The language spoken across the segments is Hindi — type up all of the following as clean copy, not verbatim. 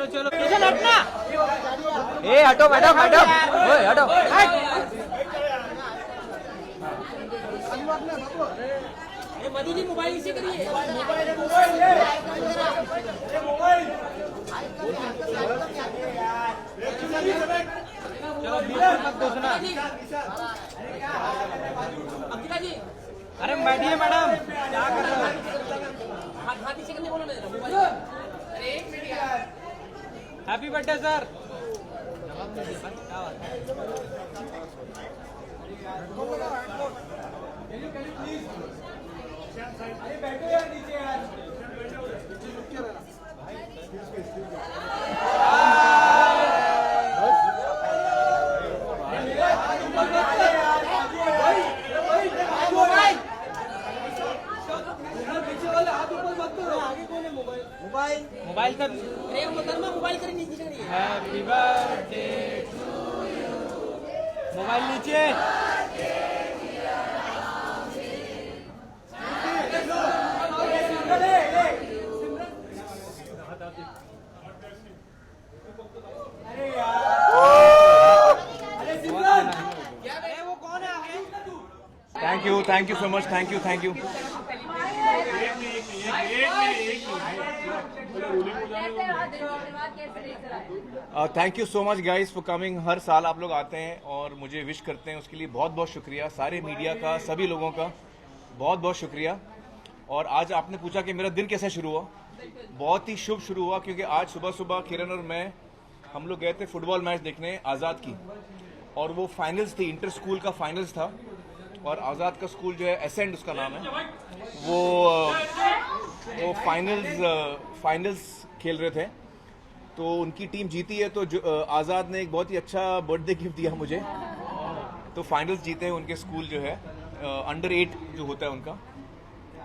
चलो चलो चलो हटना। ए हटो मैडम मैडम, ओए हटो। मधु जी मोबाइल इसे करिए। चलो बीच मत घुसना। अंकिता जी अरे बैठिए मैडम, क्या कर रहे हो? हाथ इसे करने बोलो ना मोबाइल। अरे एक मिनट यार। Happy birthday sir. Mobile sir, अरे मोहतरमा मोबाइल करिए नीचे करिए। Happy birthday to you. Mobile नीचे। वो कौन है आगे? Thank you so much, thank you. Thank you so much guys for coming. हर साल आप लोग आते हैं और मुझे विश करते हैं, उसके लिए बहुत बहुत शुक्रिया। सारे मीडिया का, सभी लोगों का बहुत बहुत शुक्रिया। और आज आपने पूछा कि मेरा दिन कैसे शुरू हुआ। बहुत ही शुभ शुरू हुआ, क्योंकि आज सुबह सुबह किरण और मैं, हम लोग गए थे फुटबॉल मैच देखने आज़ाद की, और वो फाइनल्स थी, इंटर स्कूल का फाइनल्स था। और आज़ाद का स्कूल जो है, एसेंड उसका नाम है, वो फाइनल्स खेल रहे थे। तो उनकी टीम जीती है, तो आज़ाद ने एक बहुत ही अच्छा बर्थडे गिफ्ट दिया मुझे। तो फाइनल्स जीते हैं उनके स्कूल जो है, अंडर 8 जो होता है उनका।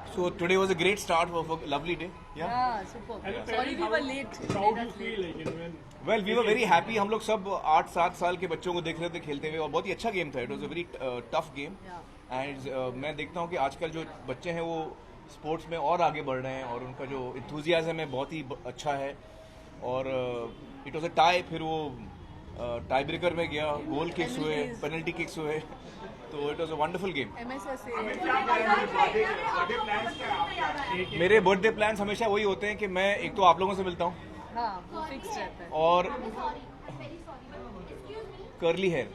So today was a great start of a lovely day. Yeah. Super. Sorry we were late. How do you feel like when? Well, we were very happy. हम लोग सब 8-7 साल के बच्चों को देख रहे थे खेलते हुए, और बहुत ही अच्छा गेम था. It was a very tough game. And मैं देखता हूँ कि आजकल जो बच्चे हैं वो स्पोर्ट्स में और आगे बढ़ रहे हैं, और उनका जो enthusiasm है बहुत ही अच्छा है. और it was a tie, फिर वो टाई ब्रेकर में गया, गोल किक्स हुए, पेनल्टी किक्स हुए. तो it was a wonderful game. मेरे बर्थडे प्लान्स हमेशा वही होते हैं कि मैं एक तो आप लोगों से मिलता हूँ, वो फिक्स रहता है, और कर्ली हेयर.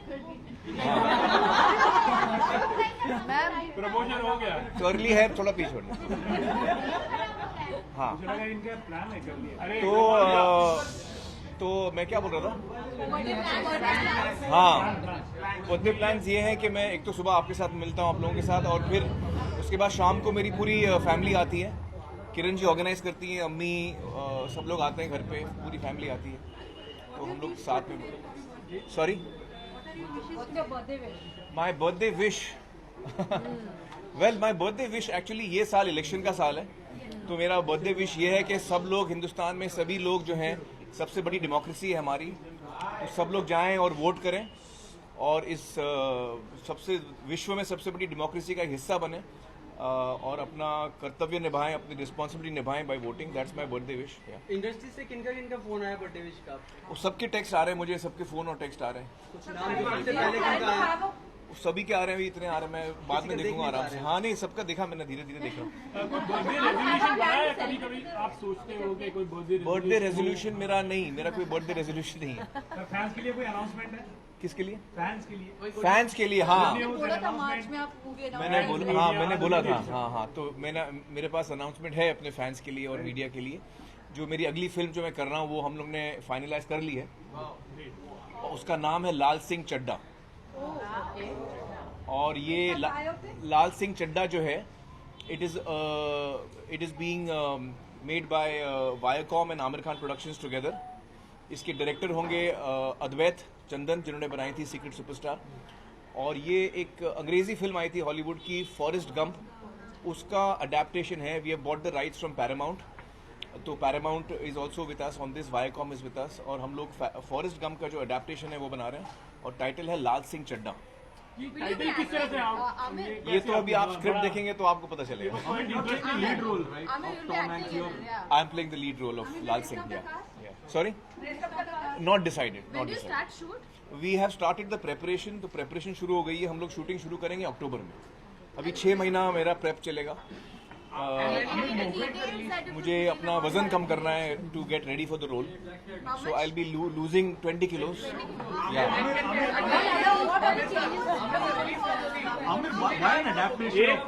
प्रमोशन हो गया. कर्ली हेयर थोड़ा पीछे छोड़ना. हाँ, इनका प्लान है कर लिया. अरे तो मैं क्या बोल रहा था? हाँ, बर्थडे प्लान्स ये हैं कि मैं एक तो सुबह आपके साथ मिलता हूँ, आप लोगों के साथ, और फिर उसके बाद शाम को मेरी पूरी फैमिली आती है. किरण जी ऑर्गेनाइज करती हैं, अम्मी सब लोग आते हैं घर पे, पूरी फैमिली आती है, तो हम लोग साथ में. Sorry, my birthday wish. Well, my birthday wish actually ये साल इलेक्शन का साल है, तो मेरा बर्थडे विश ये है कि सब लोग, हिंदुस्तान में सभी लोग जो हैं, सबसे बड़ी डेमोक्रेसी है हमारी, तो सब लोग जाएं और वोट करें, और इस सबसे विश्व में सबसे बड़ी डेमोक्रेसी का हिस्सा बने, और अपना कर्तव्य निभाएं, अपनी रिस्पॉन्सिबिलिटी निभाएं by voting. That's my birthday wish. Industry से किनका फोन आया बर्थडे विश का? वो सबके टेक्स्ट आ रहे हैं मुझे, सबके फोन और टेक्स्ट आ रहे हैं. कुछ नाम जो सबसे पहले किनका आया? सभी के आ रहे हैं, इतने आ रहे हैं, मैं बाद में देखूंगा आराम से. हाँ, नहीं, सबका देखा मैंने, धीरे धीरे देख रहा हूँ. बर्थडे रेजोल्यूशन बनाया है कभी कभी? आप सोचते हो कि कोई बर्थडे रेजोल्यूशन मेरा नहीं, मेरा कोई बर्थडे रेजोल्यूशन नहीं है. फैंस के लिए कोई अनाउंसमेंट है? किसके लिए? फैंस के लिए. फैंस के लिए, हाँ. बोला था मार्च में आप मूवी मैंने बोला था. हाँ, तो मेरे पास अनाउंसमेंट है अपने फैंस के लिए और मीडिया के लिए. जो मेरी अगली फिल्म जो मैं कर रहा हूँ वो हम लोग ने फाइनलाइज कर ली है. उसका नाम है लाल सिंह चड्ढा. और ये लाल सिंह चड्ढा जो है, it is being made by Viacom and Aamir Khan productions together. इसके डायरेक्टर होंगे अद्वैत चंदन, जिन्होंने बनाई थी सीक्रेट सुपरस्टार. और ये एक अंग्रेजी फिल्म आई थी हॉलीवुड की, फॉरेस्ट गंप, उसका अडेप्टेशन है. We have bought the rights from Paramount, तो Paramount is also with us on this, Viacom is with us, और हम लोग फॉरेस्ट गंप का जो अडेप्टेशन है वो बना रहे हैं, और टाइटल है लाल सिंह चड्ढा. कि टाइटल किस तरह से आप ये तो अभी आप स्क्रिप्ट देखेंगे तो आपको पता चलेगा. Interesting lead role right. Amir will be acting in it. Yeah. I am playing the lead role of Lal Singh. Yeah. Sorry? Not decided. When do you start shoot? We have started the preparation. तो preparation शुरू हो गई है. हम लोग शूटिंग शुरू करेंगे अक्टूबर में. अभी 6 महीना मेरा प्रेप चलेगा. मुझे अपना वजन कम करना है to get ready for the role. So I will be losing 20 kilos. Yeah. why an adaptation of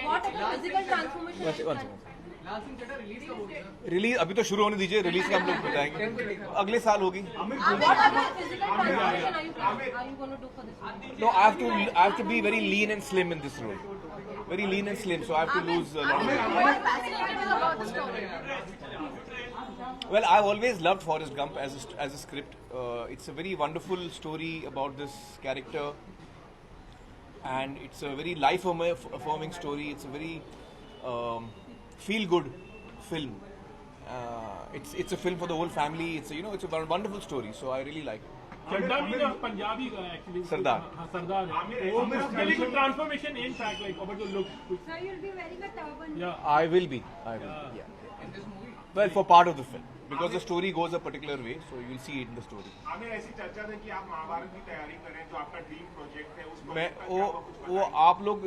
What physical transformation? Release अभी तो शुरू होने दीजिए. रिलीज का हम लोग बताएंगे. अगले साल होगी. No, I have to be very lean and slim in this role. Very lean and slim, so I have to lose a lot of weight. Well, I've always loved Forrest Gump as a script. It's a very wonderful story about this character, and it's a very life-affirming story. It's a very feel-good film. It's a film for the whole family. It's a wonderful story. So I really like it. चड्डा भी ना पंजाबी का एक्चुअली सरदार. हाँ सरदार है. वो बेसिकली कुछ transformation in fact like about the look. Sir, you'll be wearing a turban. Yeah. I will be. Yeah. Well, for part of the film, because the story goes a particular way, so you'll see it in the story. हमें ऐसी चर्चा थी कि आप महाभारत की तैयारी करें, जो आपका ड्रीम प्रोजेक्ट है उसको मैं वो आप लोग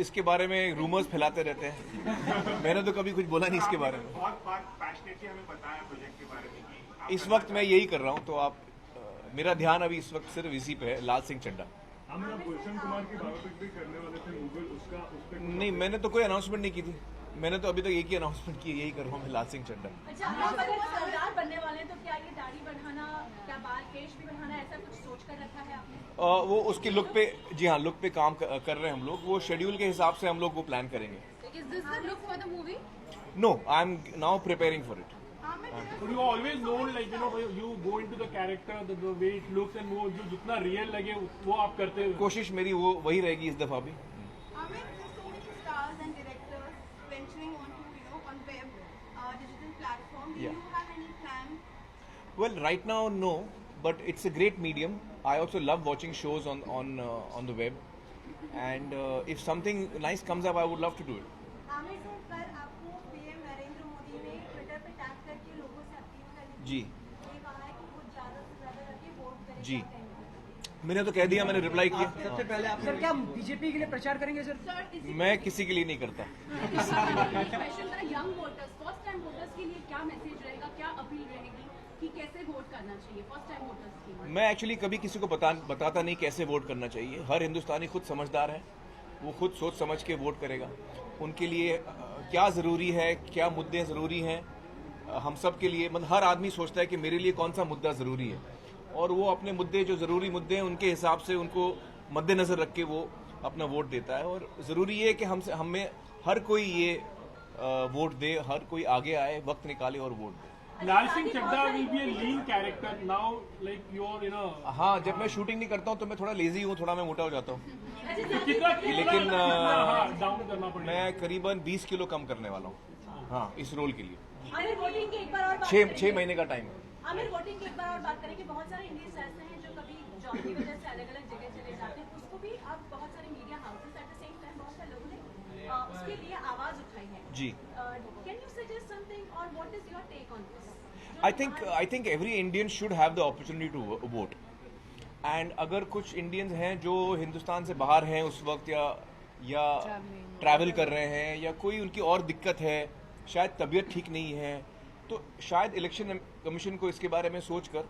इसके बारे में रूमर्स फैलाते रहते हैं. मैंने तो कभी कुछ बोला नहीं इसके बारे में. बहुत बार पैशनेटली हमें बताया प्रोजेक्ट के बारे में कि आप इस वक्त मैं यही कर रहा हूँ, तो आप मेरा ध्यान अभी इस वक्त सिर्फ इसी पे है, लाल सिंह चड्ढा. हम गुलशन कुमार की बायोपिक भी करने वाले थे मुगल, उसका उस पे नहीं, मैंने तो कोई अनाउंसमेंट नहीं की थी. मैंने तो अभी तक एक ही अनाउंसमेंट की है, यही कर रहा हूँ मैं, लाल सिंह चड्ढा. अच्छा, आप अगर सरदार बनने वाले हैं तो क्या ये दाढ़ी बढ़ाना, क्या बाल केश भी बढ़ाना, ऐसा कुछ सोच कर रखा है आपने? वो उसके लुक पे, जी हाँ, लुक पे काम कर रहे हैं हम लोग. वो शेड्यूल के हिसाब से हम लोग वो प्लान करेंगे. Is this the look for the movie? No, I am now preparing for it. So you always known like you go into the character the way it looks and वो जो जितना रियल लगे वो आप करते हो. कोशिश मेरी वो वही रहेगी इस दफा भी. Amir, there's so many stars and directors venturing onto, on web, digital platform. Do Yeah. you have any plan? Well, right now, no, but it's a great medium. I also love watching shows on the web, and if something nice comes up, I would love to do it. Aamir sir, कल आपको पीएम नरेंद्र मोदी ने ट्विटर पे टैग करके लोगों से अपील करी. जी. ये कहा है कि वो ज्यादा से ज्यादा करके वोट करें. जी. मैंने तो कह दिया, मैंने रिप्लाई किया. सबसे पहले आप सर क्या बीजेपी के लिए प्रचार करेंगे सर? सर, मैं किसी के लिए नहीं करता. Special for young voters, first time voters के लिए क्या मैसेज रहेगा, क्या अपील रहेगी कि कैसे वोट करना चाहिए फर्स्ट टाइम वोटर्स के लिए? मैं एक्चुअली कभी किसी को बताता नहीं कैसे वोट करना चाहिए. हर हिंदुस्तानी खुद समझदार है, वो खुद सोच समझ के वोट करेगा. उनके लिए क्या ज़रूरी है, क्या मुद्दे ज़रूरी हैं, हम सब के लिए, मतलब हर आदमी सोचता है कि मेरे लिए कौन सा मुद्दा ज़रूरी है, और वो अपने मुद्दे, जो ज़रूरी मुद्दे हैं, उनके हिसाब से उनको मद्देनज़र रख के वो अपना वोट देता है. और ज़रूरी ये है कि हमें हर कोई ये वोट दे, हर कोई आगे आए, वक्त निकाले और वोट दे. Laal Singh Chaddha will be a lean character now like you're in a. हाँ, जब मैं शूटिंग नहीं करता हूँ तो मैं थोड़ा लेजी हूँ, थोड़ा मैं मोटा हो जाता हूँ. लेकिन डाउन करना पड़ेगा. मैं करीबन 20 किलो कम करने वाला हूँ, हाँ, इस रोल के लिए. आमिर, वोटिंग की एक बार और बात 6 महीने का टाइम है. आमिर, वोटिंग की एक बार और बात करें कि बहुत सारे इंडियंस ऐसे हैं जो कभी जॉब की वजह से अलग अलग जगह चले जाते हैं. उसको भी अब बहुत सारे media houses at the same time बहुत सारे लोगों ने उसके लिए आवाज उठाई है. जी. कैन यू सजेस्ट समथिंग और what is your take on this? I think every Indian should have the opportunity to vote. And अगर कुछ इंडियंस हैं जो हिंदुस्तान से बाहर हैं उस वक्त, या ट्रैवल कर रहे हैं, या कोई उनकी और दिक्कत है, शायद तबीयत ठीक नहीं है, तो शायद इलेक्शन कमीशन को इसके बारे में सोचकर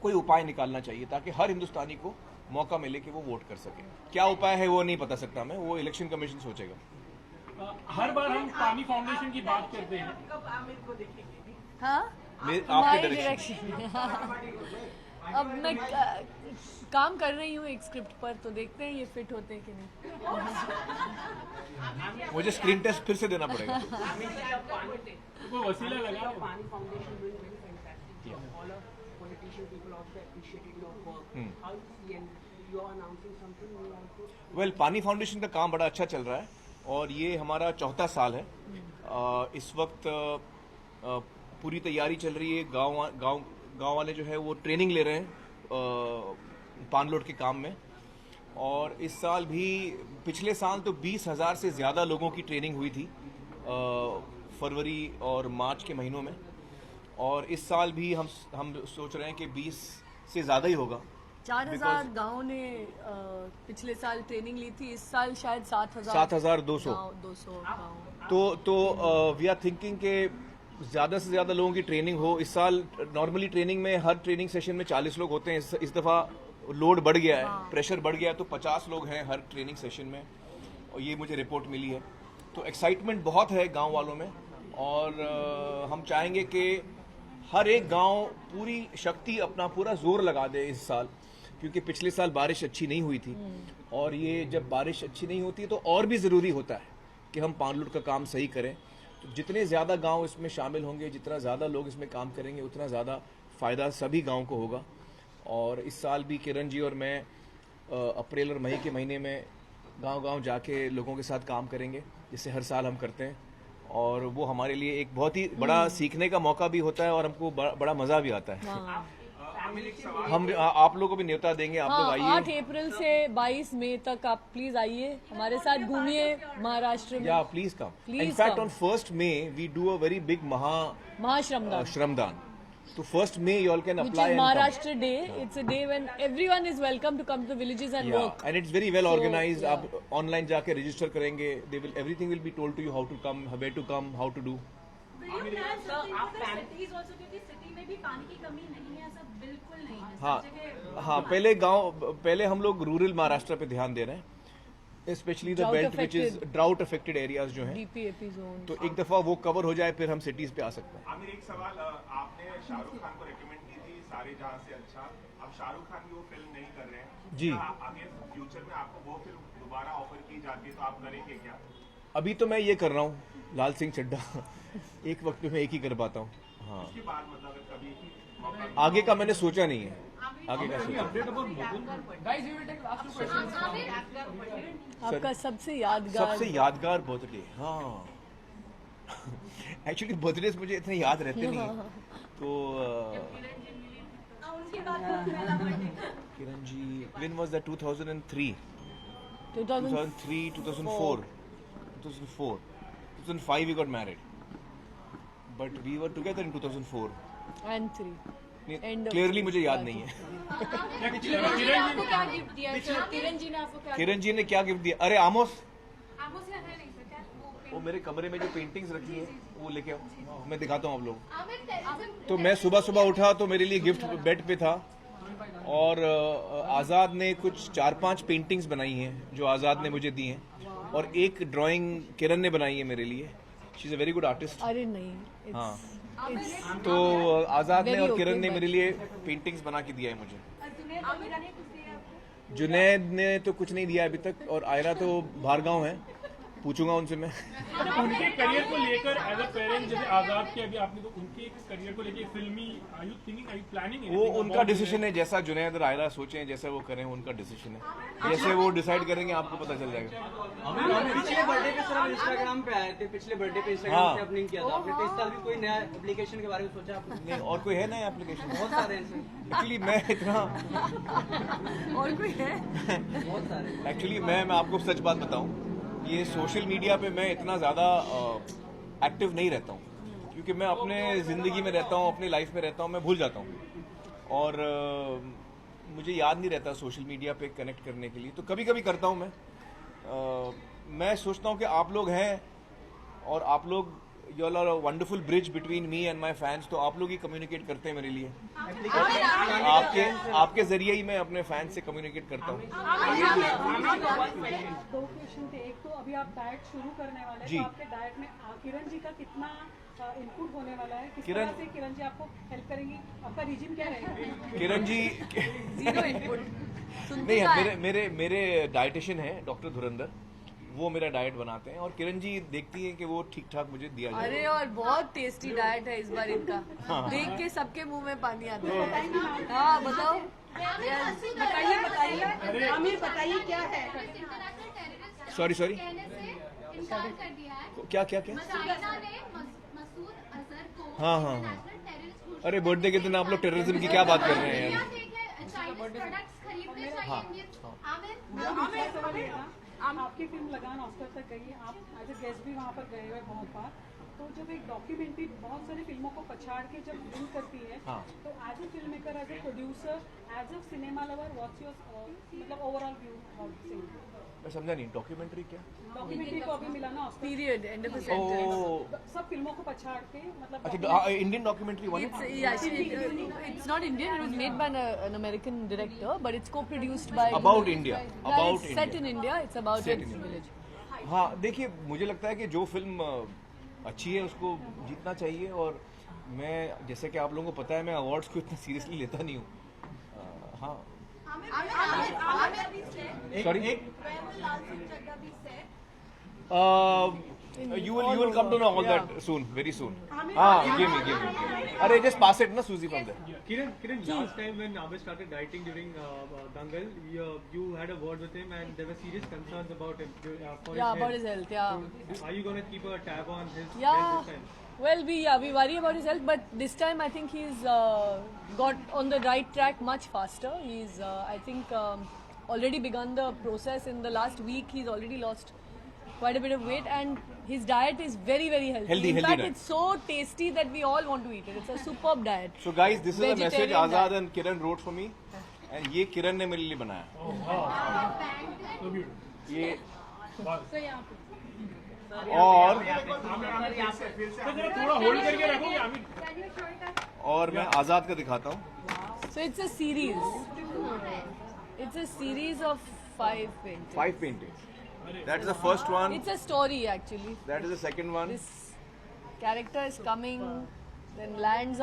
कोई उपाय निकालना चाहिए, ताकि हर हिंदुस्तानी को मौका मिले कि वो वोट कर सके. क्या उपाय है वो नहीं बता सकता मैं, वो इलेक्शन कमीशन सोचेगा. हर बार हम पानी फाउंडेशन की बात करते हैं. कब आमिर को देखेंगे? हाँ, आपके हमारे डायरेक्शन. अब मैं काम कर रही हूँ एक स्क्रिप्ट पर, तो देखते हैं ये फिट होते हैं कि नहीं. मुझे स्क्रीन टेस्ट फिर से देना पड़ेगा. कोई वसीला लगा. Pani Foundation doing very fantastic job. All our politician people also appreciated your work. How you see, and you are announcing something new also. Well, पानी फाउंडेशन का काम बड़ा अच्छा चल रहा है, और ये हमारा 4था साल है. इस वक्त पूरी तैयारी चल रही है. गांव वाले जो है वो ट्रेनिंग ले रहे हैं पान लोड के काम में। और इस साल भी, पिछले साल तो 20,000 से ज़्यादा लोगों की ट्रेनिंग हुई थी फरवरी और मार्च के महीनों में, और इस साल भी हम सोच रहे हैं कि 20 से ज़्यादा ही होगा। 4,000 गाँव ने पिछले साल ट्रेनिंग ली थी, इस साल शायद 7,200 गाँव। तो वी आर थिंकिंग के ज़्यादा से ज़्यादा लोगों की ट्रेनिंग हो इस साल। नॉर्मली ट्रेनिंग में हर ट्रेनिंग सेशन में 40 लोग होते हैं, इस दफ़ा लोड बढ़ गया है, प्रेशर बढ़ गया है, तो 50 लोग हैं हर ट्रेनिंग सेशन में, और ये मुझे रिपोर्ट मिली है। तो एक्साइटमेंट बहुत है गांव वालों में, और हम चाहेंगे कि हर एक गांव पूरी शक्ति, अपना पूरा जोर लगा दे इस साल, क्योंकि पिछले साल बारिश अच्छी नहीं हुई थी, और ये जब बारिश अच्छी नहीं होती तो और भी ज़रूरी होता है कि हम पान लोड का काम सही करें। तो जितने ज़्यादा गांव इसमें शामिल होंगे, जितना ज़्यादा लोग इसमें काम करेंगे, उतना ज़्यादा फ़ायदा सभी गाँव को होगा। और इस साल भी किरण जी और मैं अप्रैल और मई के महीने में गांव-गांव जाके लोगों के साथ काम करेंगे, जिससे हर साल हम करते हैं, और वो हमारे लिए एक बहुत ही बड़ा सीखने का मौका भी होता है, और हमको बड़ा मज़ा भी आता है। हम आप लोगों को भी न्योता देंगे, आप लोग आइए। 8 अप्रैल से 22 मई तक आप प्लीज आइए, हमारे साथ घूमिए महाराष्ट्र में। या please come. In fact on 1st May we do a very big shramdaan. तो 1st May you all can Which apply is and Maharashtra Day. It's a day when everyone is welcome to come to the villages and work. and it's very well organized. आप ऑनलाइन जाके रजिस्टर करेंगे, everything will be told to you, how to come, where to come, how to do. City में भी पानी की कमी नहीं है, ऐसा बिल्कुल नहीं है। हाँ, पहले हम लोग रूरल महाराष्ट्र पे ध्यान दे रहे हैं, specially the belt which is drought affected areas जो हैं, DPAP zone. तो एक दफा वो कवर हो जाए, फिर हम सिटीज पे आ सकते हैं। आमिर, एक सवाल, आपने शाहरुख खान को रेकमेंड की थी सारे जहां से अच्छा, अब शाहरुख खान की वो फिल्म नहीं कर रहे हैं जी, आगे फ्यूचर में आपको वो फिल्म दोबारा ऑफर की जाती है तो आप करेंगे क्या? अभी तो मैं ये कर रहा हूँ, लाल सिंह चड्ढा एक वक्त में मैं एक ही कर पाता हूँ। हाँ, उसके बाद मतलब कभी आगे का मैंने सोचा नहीं है, आगे का सोचा। आपका सबसे यादगार बर्थडे? हाँ एक्चुअली बर्थडेज मुझे इतने याद रहते नहीं हैं, तो Kiran ji, when was that? 2003, 2004, 2005 we got married, but we were together in 2004 and 3. Clearly मुझे याद नहीं है। किरण जी ने क्या गिफ्ट दिया? अरे आमोस, वो मेरे कमरे में जो पेंटिंग्स रखी है वो लेके आओ, मैं दिखाता हूँ आप लोग। तो मैं सुबह उठा तो मेरे लिए गिफ्ट बेड पे था, और आज़ाद ने कुछ 4-5 पेंटिंग्स बनाई हैं जो आज़ाद ने मुझे दी हैं, और एक ड्राइंग किरण ने बनाई है मेरे लिए। She is a very good artist. अरे नहीं, हाँ, तो आज़ाद ने और किरण ने मेरे लिए पेंटिंग्स बना के दिया है मुझे। जुनैद ने तो कुछ नहीं दिया अभी तक, और आयरा तो बाहर गाँव है, पूछूंगा उनसे मैं। उनके करियर को लेकर एज अ पेरेंट, जैसे आजाद के अभी आपने तो उनके करियर को लेकर फिल्मी are you thinking, are you planning? वो उनका डिसीजन है, जैसा जुनैद और आयरा सोचें, जैसा वो करें, उनका डिसीजन है, जैसे वो डिसाइड करेंगे आपको पता चल जाएगा। पिछले बर्थडे पे सर इंस्टाग्राम पे आए थे, पिछले बर्थडे पे इंस्टाग्राम पे अपलोड किया था आपने, तो इस साल भी कोई नया एप्लीकेशन के बारे में सोचा आपने? नहीं, और कोई है नया एप्लीकेशन? बहुत सारे हैं सर। एक्चुअली मैं इतना और कोई है? बहुत सारे। एक्चुअली मैं आपको सच बात बताऊं, ये सोशल मीडिया पे मैं इतना ज़्यादा एक्टिव नहीं रहता हूँ, क्योंकि मैं अपने ज़िंदगी में रहता हूँ, अपनी लाइफ में रहता हूँ, मैं भूल जाता हूँ, और मुझे याद नहीं रहता सोशल मीडिया पे कनेक्ट करने के लिए। तो कभी कभी करता हूँ मैं सोचता हूँ कि आप लोग हैं, और आप लोग, you all are a wonderful bridge between me and my fans, तो आप लोग ही कम्युनिकेट करते हैं मेरे लिए, आपके जरिए ही मैं अपने फैंस से कम्युनिकेट करता हूँ। 2 क्वेश्चन थे, एक तो अभी आप डाइट शुरू करने वाले हैं, जी। तो आपके डाइट में किरण जी का कितना इनपुट होने वाला है, किस किरण- तरह से किरण जी आपको हेल्प करेंगी, आपका रिजिम क्या रहेगा? Kiran ji zero input. नहीं, मेरे डाइटिशियन है डॉक्टर धुरंधर, वो मेरा डाइट बनाते हैं, और किरण जी देखती हैं कि वो ठीक ठाक मुझे दिया जाए। अरे और बहुत टेस्टी डाइट है इस बार इनका, देख के सबके मुंह में पानी आता है। हाँ बताओ, बताइए आमिर, बताइए क्या है? सॉरी इनकार कर दिया है। क्या चाइना ने मसूद अजहर को हाँ। नेशनल टेररिस्ट घोषित अरे बर्थडे के दिन आप लोग टेररिज्म की क्या बात कर रहे हैं यार? चाइनीज प्रोडक्ट्स खरीदना अपडेट हाँ, चाहिए आमिर आपकी फिल्म लगान ऑस्कर तक गई है, आप एज ए गेस्ट भी वहाँ पर गए हुए बहुत बार। तो जब एक डॉक्यूमेंट्री बहुत सारी फिल्मों को पछाड़ के जब विन करती है, हाँ। तो as a filmmaker, as a producer, as a cinema lover, what's your मतलब ओवरऑल व्यू अबाउट फिल्म? मैं समझा नहीं, डॉक्यूमेंट्री क्या? डॉक्यूमेंट्री को अभी मिला ना Oscar, Period, end of a oh sentence. सब फिल्मों को पछाड़ के मतलब अच्छा, Indian documentary won It's, yeah, it's not Indian. It was made by an American director, but it's co-produced by. About India, Yeah, about it's set India. in India. It's about Set a in India. village. हाँ, देखिए मुझे लगता है कि जो फिल्म अच्छी है उसको जीतना चाहिए, और मैं जैसे कि आप लोगों को पता है मैं अवार्ड्स को इतना सीरियसली लेता नहीं हूँ। हाँ, sorry, you will come to know all that soon, very soon. Give me. अरे just pass it ना Suzy from there. Kiran, last time when Amir started dieting during Dangal, you had a word with him and there were serious concerns about him. For About his health. Yeah. So, are you going to keep a tab on his Yeah. health this time? Well, we worry about his health, but this time I think he's got on the right track much faster. He's I think already begun the process. In the last week, he's already lost quite a bit of weight, and his diet is very, very healthy. Healthy In fact, diet. it's so tasty that we all want to eat it. It's a superb diet. So guys, this is a message Vegetarian Azad diet. and Kiran wrote for me, and ये किरण ने मेरे लिए बनाया। ये और थोड़ा होल्ड करके रखोगे आमिर? और मैं आजाद का दिखाता हूँ। So it's a series. It's a series of 5 paintings. 5 paintings. That is the first one. It's a story actually. That is the second one. This character is coming, then lands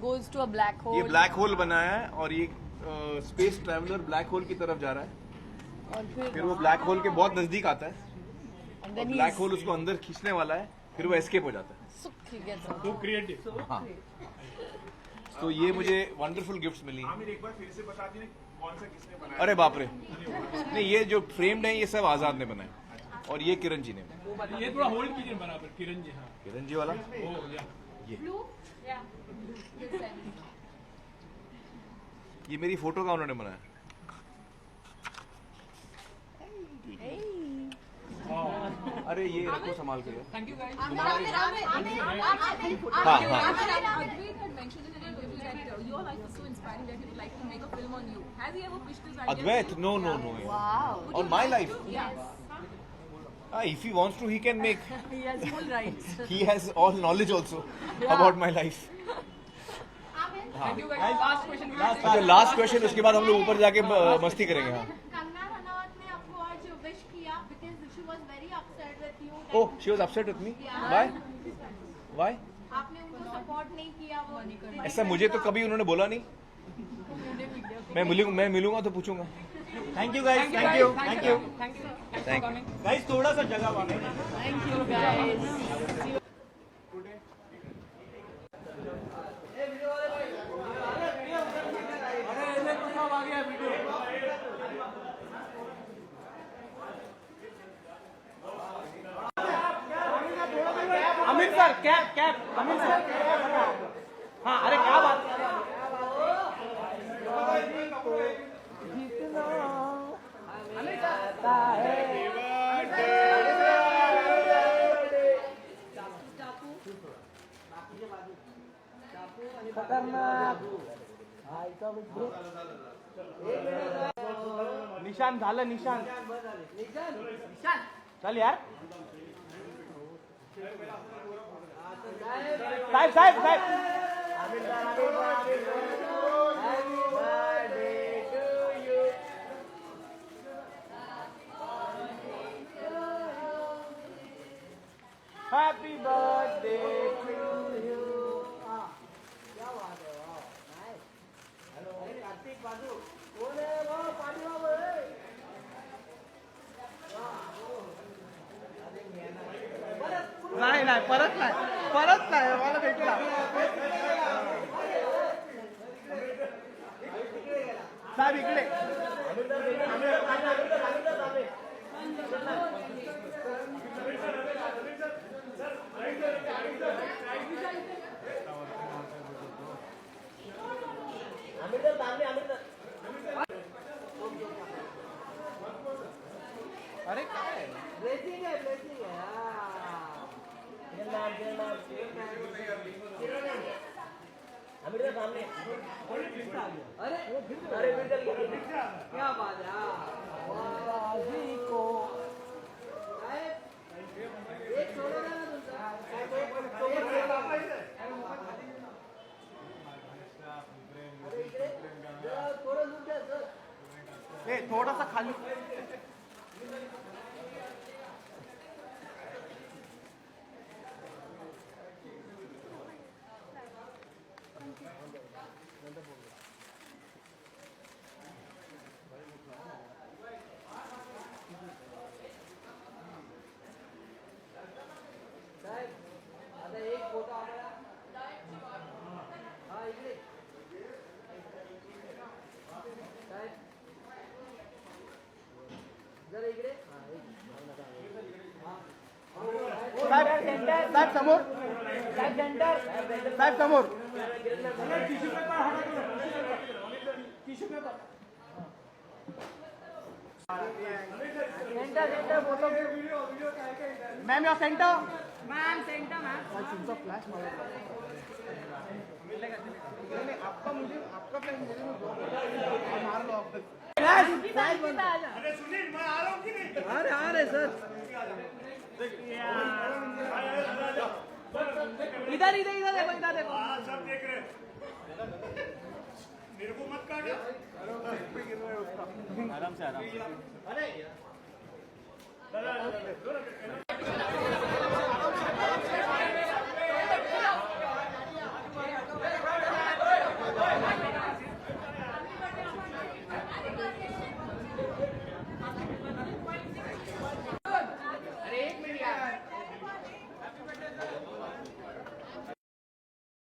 goes to a black hole. ये ब्लैक होल बनाया है, और ये स्पेस ट्रैवलर ब्लैक होल की तरफ जा रहा है, और फिर वो ब्लैक होल के बहुत नजदीक आता है, and और then ब्लैक होल उसको अंदर खींचने वाला है, फिर वो एस्केप हो जाता है। he gets out. तो क्रिएटिव। हाँ, तो ये मुझे वंडरफुल गिफ्ट्स मिली। आमिर एक बार फिर से बता दीजिए कौन सा किसने बनाया? अरे बाप रे, नहीं ये जो फ्रेम्ड है ये सब आजाद ने बनाए, और ये किरण जी ने। ये थोड़ा होल्ड कीजिए बराबर, किरण जी। हाँ, किरण जी वाला ये मेरी फोटो का उन्होंने बनाया। अरे ये रखो संभाल के। Thank you guys. हाँ हाँ, Advait, no, Wow. on my life. If he wants to, he can make. He has full rights. He has all knowledge also about my life. Thank you guys. Last question. अच्छा, लास्ट क्वेश्चन, उसके बाद हम लोग ऊपर जाके मस्ती करेंगे। हाँ, कंगना रनौत ने आपको आज विश किया because she was very upset with you. oh, she was upset with me. Why? Why? आपने उनको सपोर्ट नहीं किया वो। ऐसा मुझे तो कभी उन्होंने बोला नहीं। मैं मिलूंगा तो पूछूंगा। Thank you guys. Thank you. Thank you. Guys, थोड़ा सा जगह मांगे। Thank you guys. Amit sir, cap, Amit sir. हाँ, अरे क्या बात। निशान झालं, निशान चल यार। साहेब हैप्पी बर्थडे टू यू। क्या बात है, वाह नाइस। हेलो कार्तिक बाजू बोले वो पानी बाबू नाही परत नाही मला भेटला साहेब इकडे। सामने अरे अरे फिर चल गया क्या बात है आजी को एक छोड़ो ना तुमचा थोडासा खाली साहेब आता एक फोटो आम्हाला हा इकडे साहेब जरा इकडे साहेब सेंटर साहेब समोर साहेब सेंटर साहेब समोर centre centre photo ma'am your centre ma'am centre ma'am तुमचा फ्लैश मारा आपका मुझे आपका फ्लैश मुझे मार लो फ्लैश अरे सुनील मैं आ रहा हूँ कि नहीं आ रहे सर इधर इधर इधर देखो इधर देखो हाँ सब देख रहे मेरे को मत काटो आराम से अरे